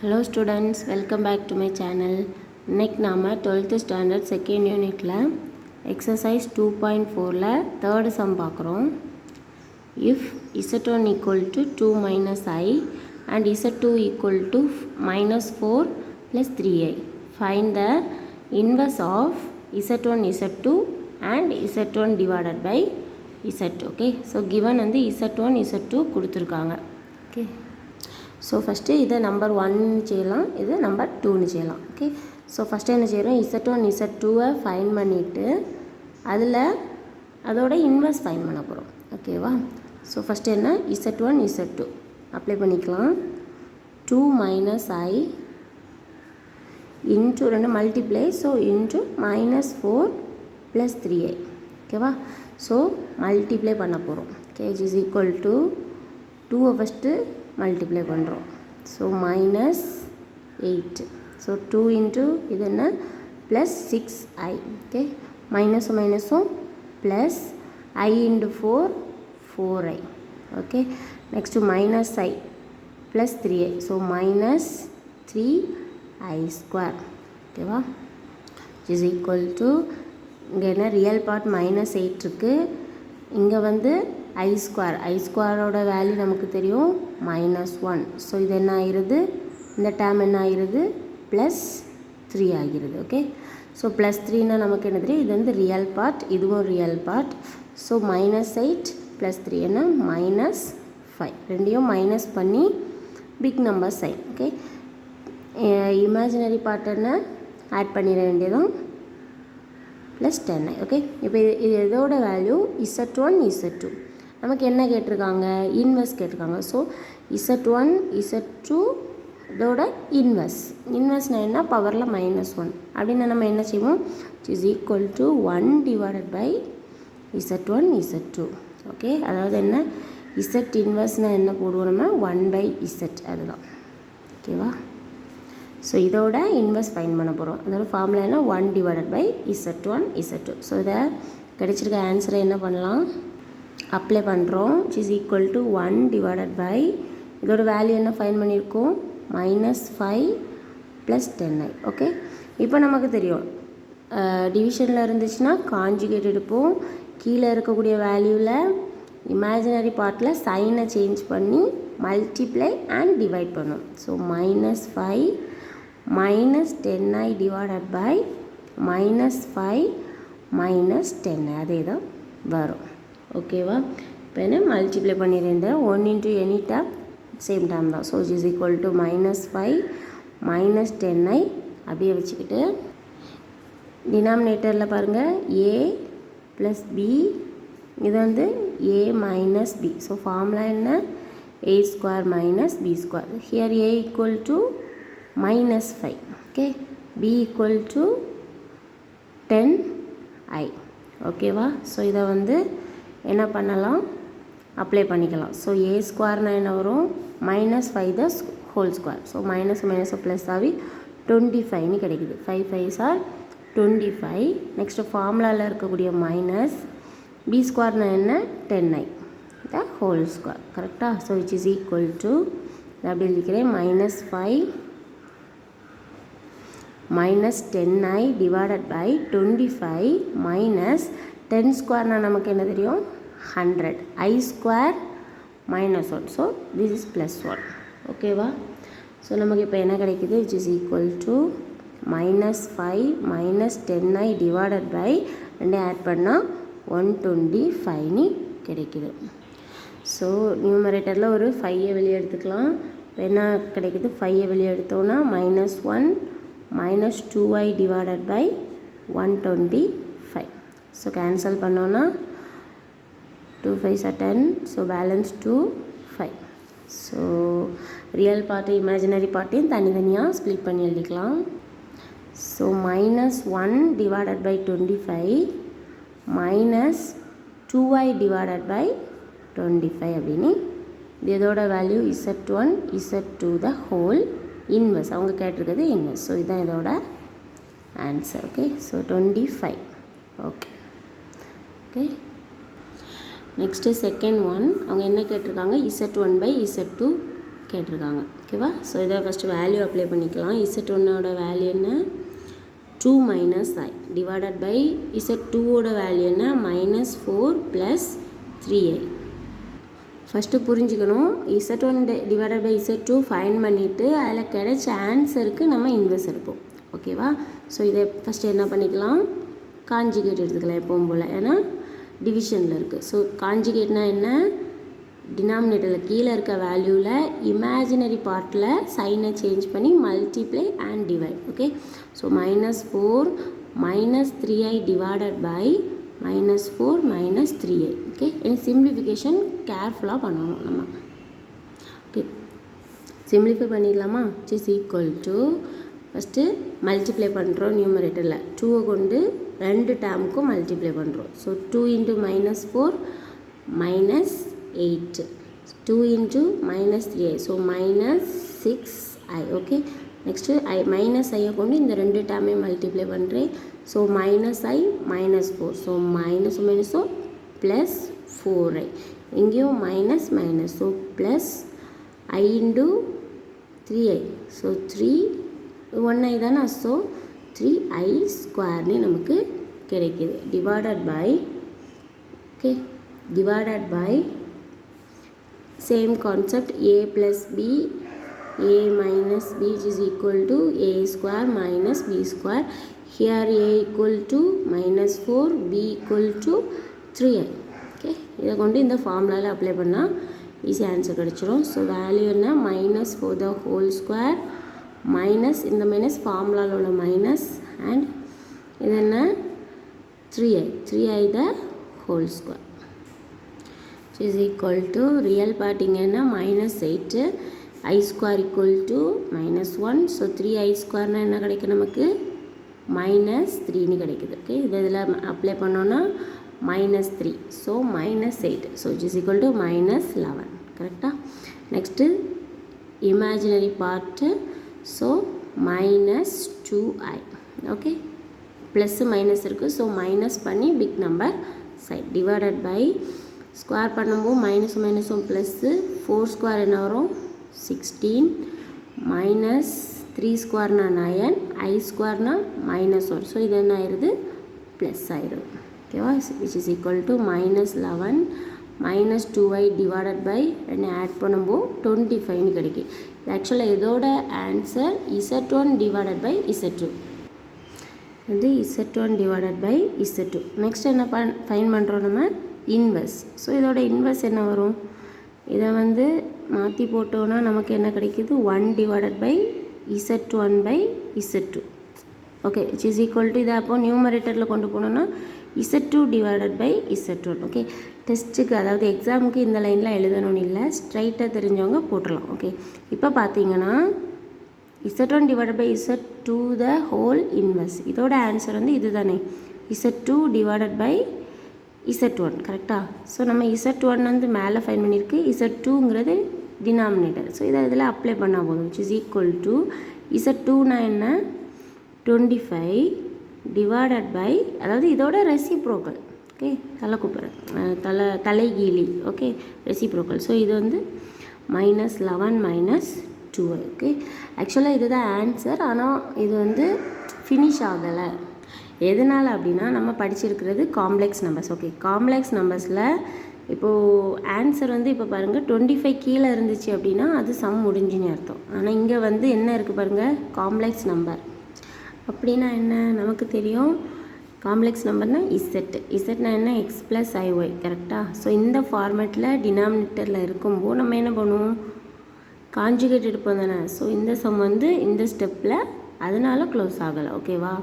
Hello students, welcome back to my channel. இன்னைக்கு நாம 12th standard second unitல exercise 2.4ல third sum பார்க்குறோம். If z1 equal to 2 minus I and z2 equal to minus 4 plus 3i, find the inverse of z1 z2 and z1 divided by z2. Okay, so given வந்து z1 z2 கொடுத்துருக்காங்க. Okay. So first இதை number 1 செய்யலாம், இது number 2 செய்யலாம். Okay, so first என்ன செய்கிறோம், z1 z2 fine பண்ணிவிட்டு அதில் அதோட இன்வெர்ஸ் ஃபைன் பண்ண போகிறோம். ஓகேவா, ஸோ ஃபஸ்ட்டு என்ன z1 z2 அப்ளை பண்ணிக்கலாம். 2 minus I into 2 multiply, so into minus 4 plus 3i. ஓகேவா, ஸோ மல்டிப்ளை பண்ண போகிறோம். Okay, is equal to 2 first multiply பண்ணுறோம். So minus 8. ஸோ 2 இன்ட்டு இது என்ன ப்ளஸ் 6i. ஓகே, மைனஸும் மைனஸும் plus I into 4 4i. Okay, next minus I plus 3i. So minus 3i square. ஓகேவா, is equal to இங்கே என்ன ரியல் பார்ட் மைனஸ் 8 இருக்குது, இங்கே வந்து I ஸ்கொயரோட வேல்யூ நமக்கு தெரியும் -1. ஸோ இது என்ன ஆகிருது, இந்த டேர்ம் என்ன ஆகிருது ப்ளஸ் 3 ஆகிருது. ஓகே, ஸோ ப்ளஸ் 3னா நமக்கு என்ன தெரியும், இது வந்து ரியல் பார்ட், இதுவும் ரியல் பார்ட். ஸோ -8 ப்ளஸ் 3 என்ன -5. ரெண்டையும் மைனஸ் பண்ணி big number sign. Okay, imaginary part என்ன ஆட் பண்ணிட வேண்டியதும் ப்ளஸ் 10i. ஓகே, இப்போ இது இதோட வேல்யூ z1 z2 நமக்கு என்ன கேட்டிருக்காங்க, இன்வெர்ஸ் கேட்டிருக்காங்க. ஸோ z1 z2 இதோட இன்வெர்ஸ்னால் என்ன, பவரில் -1 அப்படின்னா நம்ம என்ன செய்வோம், is equal to 1 divided by z1 z2. Okay, அதாவது என்ன z இன்வெர்ஸ்னால் என்ன போடுவோம் நம்ம 1/z, அதுதான். ஓகேவா, ஸோ இதோட இன்வெர்ஸ் ஃபைன் பண்ண போகிறோம். அதோட ஃபார்முலா என்ன 1 divided by z1 z2. So இதை கிடைச்சிருக்க ஆன்சரை என்ன பண்ணலாம், அப்ளை பண்ணுறோம். Is equal to 1 divided by இதோட வேல்யூ என்ன ஃபைன் பண்ணியிருக்கோம் -5 ப்ளஸ் 10i. ஓகே, இப்போ நமக்கு தெரியும் டிவிஷனில் இருந்துச்சுன்னா கான்ஜுகேட் எடுப்போம். கீழே இருக்கக்கூடிய வேல்யூவில் இமேஜினரி பார்ட்டில் சைனை சேஞ்ச் பண்ணி மல்டிப்ளை அண்ட் டிவைட் பண்ணும். So -5 minus 10i divided by -5 minus 10i அதே தான் வரும். ஓகேவா, இப்போ என்ன மல்டிப்ளை பண்ணிடுறேன் 1 into any term same term தான். So is equal to -5 minus 10i அப்படியே வச்சுக்கிட்டு டினாமினேட்டரில் பாருங்கள் a ப்ளஸ் b, இது வந்து a minus b. So formula என்ன a square minus b square. Here a equal to -5. Okay, b equal to 10i. ஓகேவா, so இதை வந்து என்ன பண்ணலாம், அப்ளை பண்ணிக்கலாம். ஸோ a ஸ்கொயர்னால் என்ன வரும் -5 the whole square. So minus plus ஆகி 25ன்னு கிடைக்குது. 5 5s are 25. நெக்ஸ்ட்டு ஃபார்முலாவில் இருக்கக்கூடிய மைனஸ் b ஸ்கொயர்னால் என்ன 10i த ஹோல் ஸ்கொயர். கரெக்டாக, so it is equal to அப்படி இருக்கிறேன் -5 minus 10i divided by 25 minus 10 square நமக்கு என்ன தெரியும் 100. I square minus 1. So this is plus 1. ஓகேவா, ஸோ நமக்கு இப்போ என்ன கிடைக்குது, which is equal to -5 minus 10i divided by ரெண்டு ஆட் பண்ணால் 125ன்னு கிடைக்குது. ஸோ நியூமரேட்டரில் ஒரு 5ஐ வெளியே எடுத்துக்கலாம். இப்போ என்ன கிடைக்குது, 5ஐ வெளியே எடுத்தோன்னா -1 minus 2i divided by 125. So cancel பண்ணோன்னா 2 5s are 10. So balance 2 5. So real part imaginary பார்ட்டையும் தனித்தனியாக ஸ்ப்ளிட் பண்ணி எழுதிக்கலாம். So -1 divided by 25 minus 2i divided by 25 அப்படின்னு இதோட value z1 z2 the whole inverse, அவங்க கேட்டிருக்கிறது இன்வெர்ஸ். ஸோ இதுதான் இதோட answer. Okay, so 25. Okay okay, next second one அவங்க என்ன கேட்டிருக்காங்க, z1/z2 கேட்டிருக்காங்க. ஓகேவா? ஸோ இதை ஃபஸ்ட்டு வேல்யூ அப்ளை பண்ணிக்கலாம். Z1ஓட வேல்யூ என்ன? 2 - i டிவைடட் பை Z2ஓட வேல்யூ என்ன? -4 + 3i. ஃபஸ்ட்டு புரிஞ்சுக்கணும், Z1 divided by Z2 find பண்ணிவிட்டு அதில் கிடைச்ச ஆன்சருக்கு நம்ம இன்வெர்ஸ் எடுப்போம். ஓகேவா? ஸோ இதை ஃபஸ்ட்டு என்ன பண்ணிக்கலாம், காஞ்சிகேட் எடுத்துக்கலாம் எப்பவும் போல், ஏன்னா டிவிஷனில் இருக்குது. ஸோ காஞ்சிகேட்னா என்ன? டினாமினேட்டரில் கீழே இருக்க வேல்யூவில் இமேஜினரி பார்ட்டில் சைனை சேஞ்ச் பண்ணி multiply and divide. Okay, so -4 - 3i divided by -4 - 3i. Okay, simplification கேர்ஃபுல்லாக பண்ணணும் நம்ம. ஓகே, சிம்பிளிஃபை பண்ணிடலாமா? Is equal to first multiply பண்ணுறோம் நியூமரேட்டரில் 2 கொண்டு 2 டேர்முக்கும் மல்டிப்ளை பண்ணுறோம். So 2 × -4 -8, 2 × -3i, so -6i. Okay, next -i கொண்டு இந்த 2 டேர்மே மல்டிப்ளை பண்ணுறேன். ஸோ -i -4, ஸோ மைனஸும் +4i, இங்கேயும் -, so +i × 3i, so 1i தானே, ஸோ 3i² நமக்கு கிடைக்கிது. Divided by, okay, divided by same concept a plus b, a minus b is equal to a² minus b². Here a equal to -4, b equal to 3i. Okay, இதை கொண்டு இந்த ஃபார்முலாவில் apply பண்ணால் easy answer கிடச்சிரும். So value என்ன? -4² minus இந்த minus ஃபார்முலாவில் உள்ள மைனஸ் அண்ட் இது என்ன? 3i the whole square is equal to real part இங்கே என்ன? -8, i² equal to -1, so 3i² என்ன கிடைக்கும் நமக்கு? -3 கிடைக்குது. ஓகே, இதில் அப்ளை பண்ணோன்னா -3, so -8, so is equal to -11. கரெக்டாக? Next imaginary part, so -2i. Okay, plus minus இருக்குது, ஸோ மைனஸ் பண்ணி big number side divided by square பண்ணும்போது மைனஸும் ப்ளஸ்ஸு 4² என்ன வரும்? 16 -3² 9, i² -1, ஸோ இது என்ன ஆயிடுது? ப்ளஸ் ஆயிடும். ஓகேவா? Which is equal to -11 -2i divided by ரெண்டு ஆட் பண்ணும்போது 25 கிடைக்கும். ஆக்சுவலாக இதோட answer Z1 divided by Z2, வந்து Z1 divided by Z2. Next என்ன ஃபைன் பண்ணுறோம் நம்ம? இன்வெர்ஸ். ஸோ இதோட இன்வெர்ஸ் என்ன வரும்? இதை வந்து மாற்றி போட்டோன்னா நமக்கு என்ன கிடைக்கிது? 1 divided by Z1 by Z2. Okay, which is equal to இதை அப்போ நியூமரேட்டரில் கொண்டு போனோன்னா Z2 divided by Z1. Okay, டெஸ்ட்டுக்கு அதாவது எக்ஸாமுக்கு இந்த லைனில் எழுதணும்னு இல்லை, ஸ்ட்ரைட்டாக தெரிஞ்சவங்க போட்டுடலாம். ஓகே, இப்போ பார்த்தீங்கன்னா Z1 divided by Z2 the whole inverse. இதோட ஆன்சர் வந்து இது தானே, Z2 டிவைடட் பை Z1. கரெக்டாக? ஸோ நம்ம Z1 வந்து மேலே ஃபைன் பண்ணியிருக்கு, Z2ங்கிறது டினாமினேட்டர். ஸோ இதை இதில் அப்ளை பண்ணால் போதும். விச் இஸ் ஈக்குவல் டு Z2னா என்ன? 25 டிவைடட் பை, அதாவது இதோட ரெசிப்ரோக்கல். ஓகே, தலைகீழி. Okay, reciprocal. ஸோ இது வந்து -11 - 2i. ஓகே, ஆக்சுவலாக இதுதான் ஆன்சர். ஆனால் இது வந்து ஃபினிஷ் ஆகலை. எதனால் அப்படின்னா நம்ம படிச்சிருக்கிறது காம்ப்ளெக்ஸ் நம்பர்ஸ். ஓகே, காம்ப்ளெக்ஸ் நம்பர்ஸில் இப்போது ஆன்சர் வந்து இப்போ பாருங்கள் 25 கீழே இருந்துச்சு அப்படின்னா அது சம் முடிஞ்சுன்னு அர்த்தம். ஆனால் இங்கே வந்து என்ன இருக்குது பாருங்கள், காம்ப்ளெக்ஸ் நம்பர். அப்படின்னா என்ன நமக்கு தெரியும்? காம்ப்ளெக்ஸ் நம்பர்னால் இசட்னா என்ன? x + iy. கரெக்டாக? ஸோ இந்த ஃபார்மேட்டில் டினாமினேட்டரில் இருக்கும்போது நம்ம என்ன பண்ணுவோம்? காஞ்சுகேட் எடுப்போம் தானே. ஸோ இந்த சம் வந்து இந்த ஸ்டெப்பில் அதனால் க்ளோஸ் ஆகலை. ஓகேவா?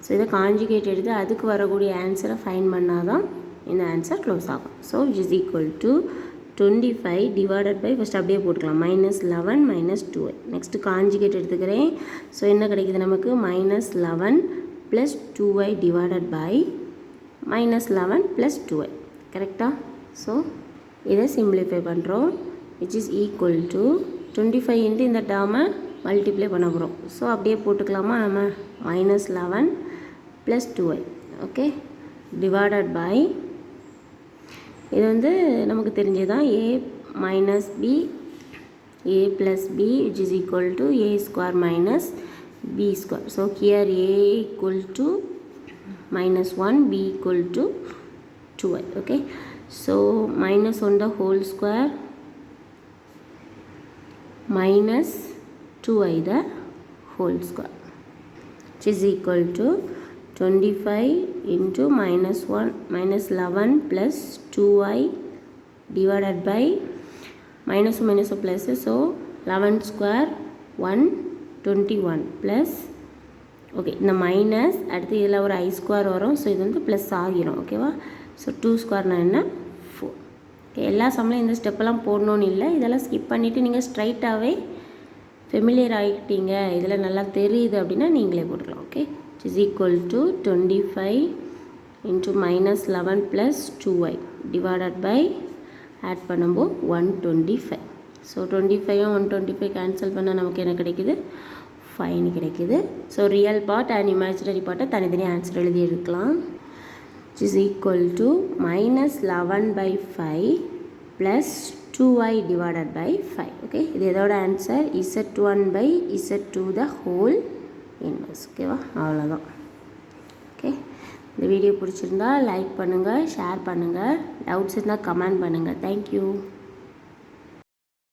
ஸோ இதை காஞ்சுகேட் எடுத்து அதுக்கு வரக்கூடிய ஆன்சரை ஃபைன் பண்ணால் தான் இந்த ஆன்சர் க்ளோஸ் ஆகும். So is equal to 25 divided by, first அப்படியே போட்டுக்கலாம், -11 - 2i. நெக்ஸ்ட்டு காஞ்சுகேட் எடுத்துக்கிறேன். ஸோ என்ன கிடைக்கிது நமக்கு? -11 + 2i டிவைடட் பை -11 + 2i. கரெக்டாக? ஸோ இதை சிம்பிளிஃபை பண்ணுறோம். விச் இஸ் ஈக்குவல் டு 25 இந்த டேர்மை மல்டிப்ளை பண்ண போகிறோம். ஸோ அப்படியே போட்டுக்கலாமா நம்ம? -11 + 2i. ஓகே, டிவைடட் பை, இது வந்து நமக்கு தெரிஞ்சதுதான், a - b a plus b which is equal to a square minus b square. So here a equal to minus 1, b equal to 2y. Okay, so minus 1 the whole square minus 2y the whole square, which is equal to 25 into minus 11 plus 2y divided by minus plus, so 11 square 121 plus, okay இந்த minus அடுத்து இதில் ஒரு ஐ square வரும். So இது வந்து plus ஆகிரும். ஓகேவா? So 2 ஸ்கொயர்னால் என்ன 4. ஓகே, எல்லா சம்லையும் இந்த ஸ்டெப்பெல்லாம் போடணும்னு இல்லை, இதெல்லாம் ஸ்கிப் பண்ணிவிட்டு நீங்கள் ஸ்ட்ரைட்டாகவே ஃபெமிலியர் ஆகிட்டீங்க, இதில் நல்லா தெரியுது அப்படின்னா நீங்களே போட்டுக்கலாம். Okay, which is equal to 25 into minus 11 plus 2y divided by add பண்ணும்போது 125. ஸோ 25 125 கேன்சல் பண்ணால் நமக்கு என்ன கிடைக்குது 5 கிடைக்குது. So real part and imaginary பார்ட்டை தனித்தனி ஆன்சர் எழுதி எடுக்கலாம். which is equal to minus 11 by 5 plus 2y divided by 5. Okay, இது எதோட answer z1 by z2 the whole inverse. ஓகேவா? அவ்வளோதான். ஓகே, இந்த வீடியோ பிடிச்சிருந்தா லைக் பண்ணுங்கள், ஷேர் பண்ணுங்கள், டவுட்ஸ் இருந்தால் கமெண்ட் பண்ணுங்கள். தேங்க்யூ.